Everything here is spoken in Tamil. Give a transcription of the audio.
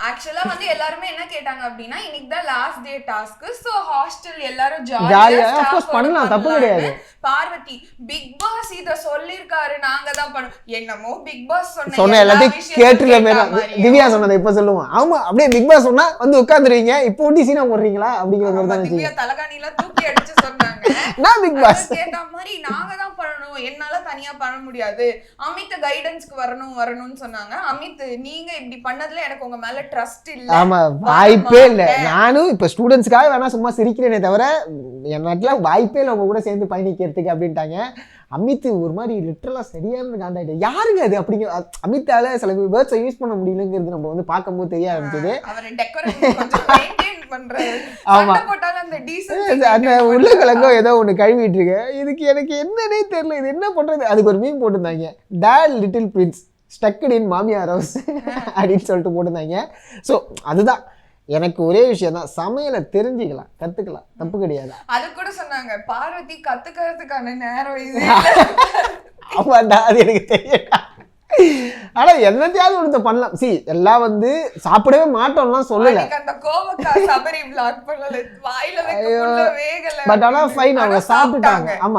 ஆக்சுவலா வந்து எல்லாருமே என்ன கேட்டாங்க அப்படின்னா இன்னைக்கு தான் last day task, so hostel எல்லாரும் ஜாலியா ஆஃப் கோர்ஸ் பண்ணலாம், தப்பு கிடையாது. பார்வதி பிக் பாஸ் இத சொல்லிருக்காரு நாங்க தான் பண்ணோம், என்னமோ பிக் பாஸ் சொன்ன எல்லாத்தையும் கேட்டுல திவ்யா சொன்னதை இப்ப சொல்லுவோம். ஆமா அப்படியே பிக் பாஸ் சொன்னா வந்து உட்காந்துருவீங்க, இப்போ ஒண்டி சீனா போடுறீங்களா அப்படிங்கிற மாதிரி தான் திவ்யா தலகாணில தூக்கி அடிச்சு சொன்னாங்க. நான் பிக் பாஸ் கேட்ட மாதிரி நாங்க தான் பண்ணணும், என்னால தனியா பண்ண முடியாது, அமித் கைடன்ஸ்க்கு வரணும்னு சொன்னாங்க. அமித் நீங்க இப்படி பண்ணதுல எனக்கு உங்க மேல ட்ரஸ்ட் இல்ல. ஆமா வாய்ப்பே இல்ல, நானும் இப்ப ஸ்டூடெண்ட்ஸ்க்காக வேணா சும்மா சிரிக்கிறேனே தவிர என்னால வாய்ப்பே இல்லை உங்க கூட சேர்ந்து பயணிக்கிறதுக்கு அப்படின்ட்டாங்க. அமித் ஒரு மாதிரி லிட்டரலா சரியான காண்டாயிட்டு யாருங்க அது அப்படிங்க. அமித்தால சில வேர்ட்ஸை யூஸ் பண்ண முடியலங்கிறது நம்ம வந்து பார்க்கும்போது தெரிய ஆரம்பிச்சது. ஆமா அந்த உருளைக்கிழங்கோ ஏதோ ஒண்ணு கழுவிட்டு இருக்கு, இதுக்கு எனக்கு என்னன்னே தெரியல, இது என்ன பண்றது. அதுக்கு ஒரு மீம் போட்டிருந்தாங்க, டேட் லிட்டில் பிரின்ஸ் ஸ்டக்கட் இன் மாமியார் ஹவுஸ் அப்படின்னு சொல்லிட்டு போட்டிருந்தாங்க. ஸோ அதுதான் எனக்கு ஒரே விஷயம் தான், சமையலை தெரிஞ்சுக்கலாம், கத்துக்கலாம், தப்பு கிடையாது. அது கூட சொன்னாங்க பார்வதி கத்துக்கிறதுக்கான நேரம் இது. ஆமாண்டா அது எனக்கு தெரியல, ஆனா என்னத்தையாவது ஒருத்த பண்ணலாம். சி எல்லாம் வந்து சாப்பிடவே மாட்டோம்லாம் சொல்லல, பட் ஆனா ஃபைன் அவங்க சாப்பிட்டுட்டாங்க. ஆமா